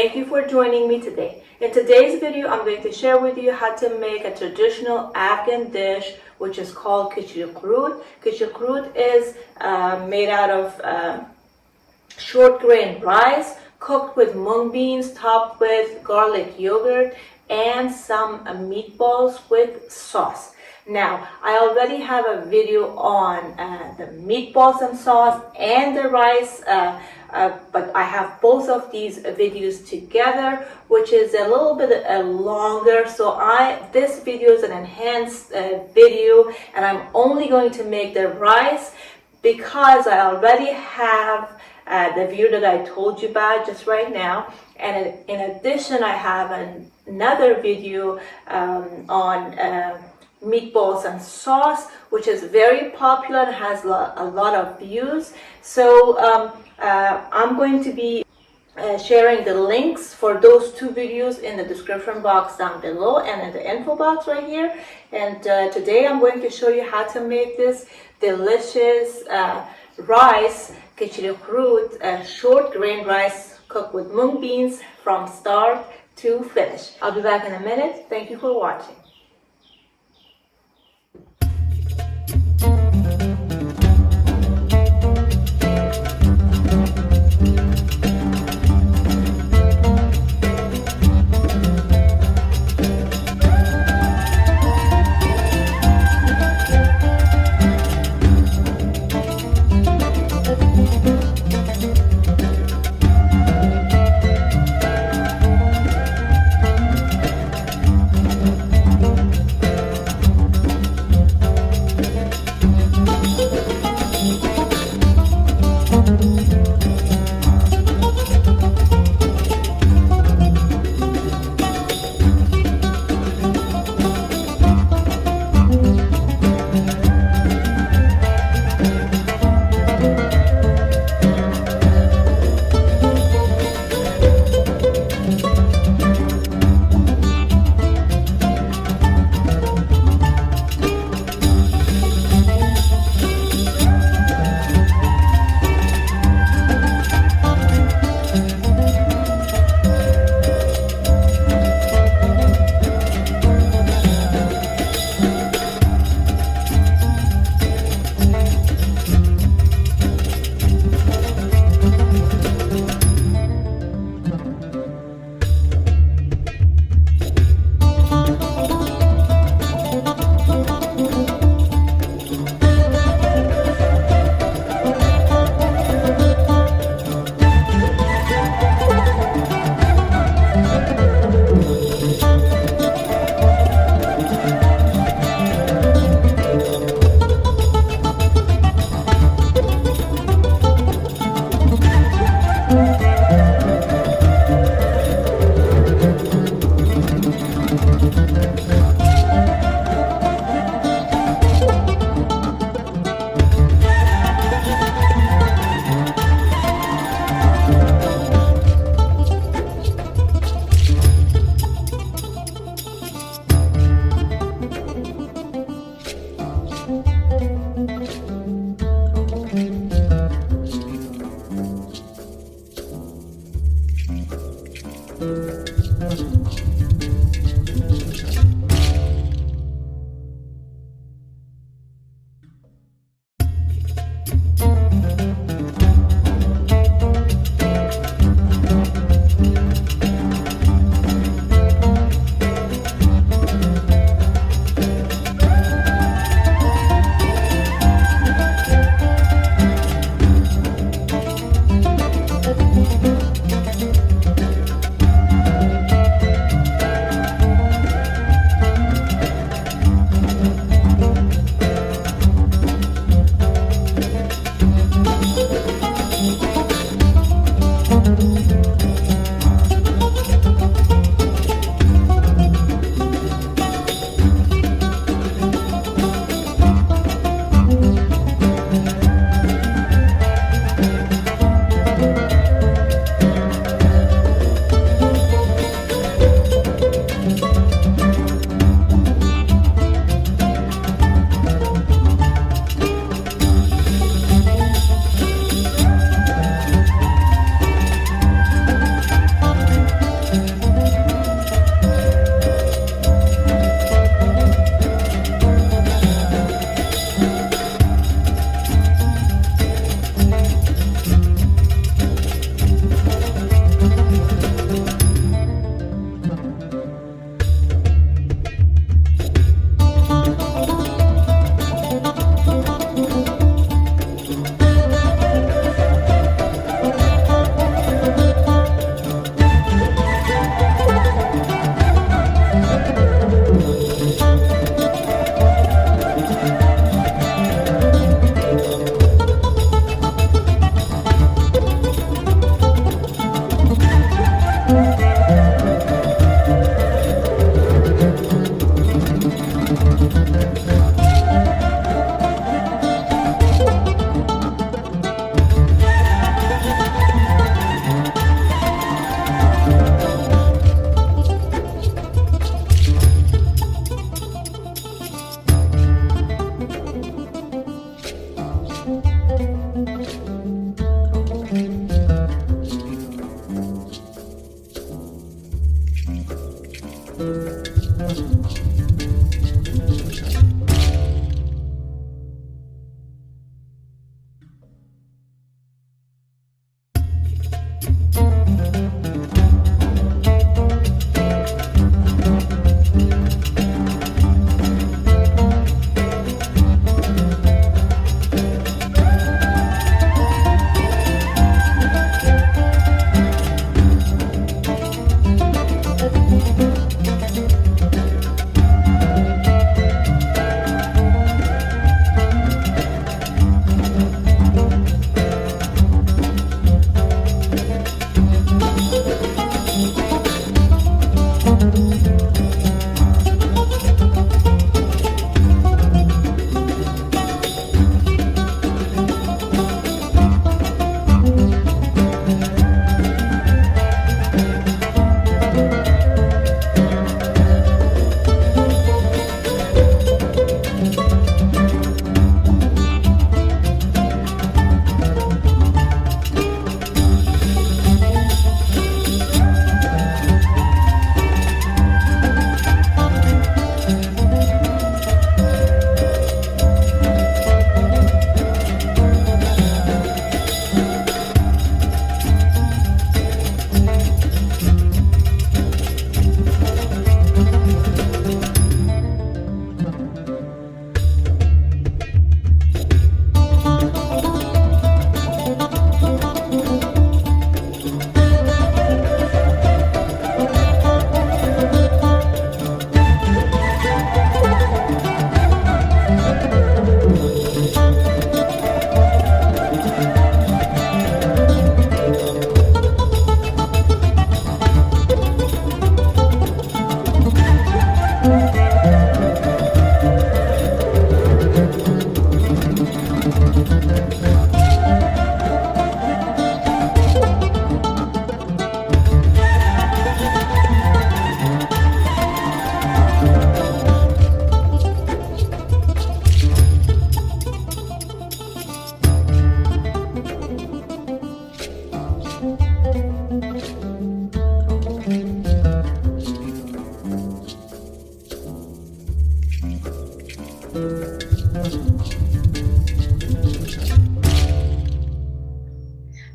Thank you for joining me today. In today's video, I'm going to share with you how to make a traditional Afghan dish which is called Kichiri Quroot. Kichiri Quroot is made out of short grain rice cooked with mung beans, topped with garlic yogurt and some meatballs with sauce. Now, I already have a video on the meatballs and sauce and the rice, but I have both of these videos together, which is a little bit longer. So this video is an enhanced video, and I'm only going to make the rice because I already have the video that I told you about just right now. And in addition, I have another video on meatballs and sauce, which is very popular and has a lot of views. So I'm going to be sharing the links for those two videos in the description box down below and in the info box right here. And today I'm going to show you how to make this delicious rice, Kichiri Quroot, short grain rice cooked with mung beans from start to finish. I'll be back in a minute. Thank you for watching.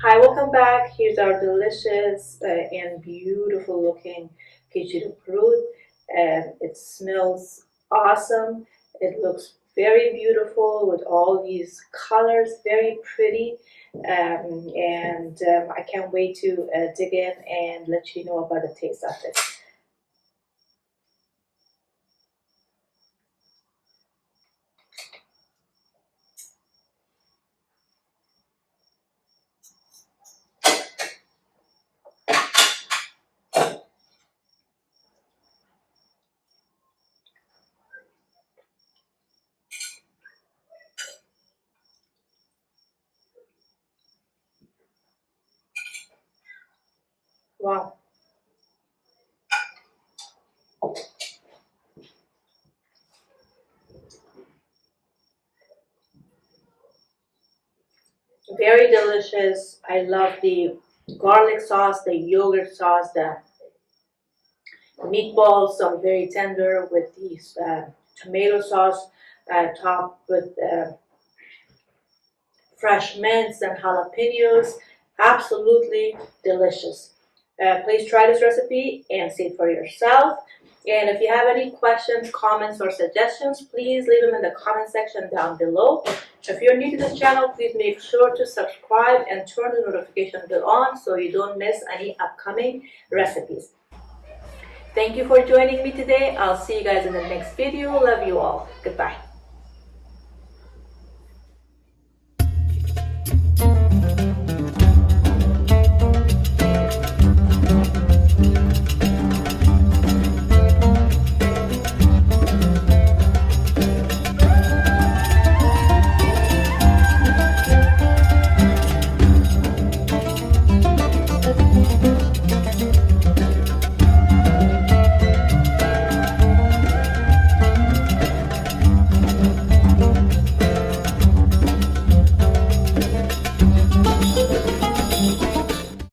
Hi, welcome back. Here's our delicious and beautiful looking Kichiri Quroot. It smells awesome. It looks very beautiful with all these colors, very pretty. I can't wait to dig in and let you know about the taste of it. Wow. Very delicious. I love the garlic sauce, the yogurt sauce, the meatballs are very tender with these tomato sauce topped with fresh mints and jalapeños. Absolutely delicious. Please try this recipe and see it for yourself. And if you have any questions, comments, or suggestions, please leave them in the comment section down below. If you're new to this channel, please make sure to subscribe and turn the notification bell on so you don't miss any upcoming recipes. Thank you for joining me today. I'll see you guys in the next video. Love you all. Goodbye.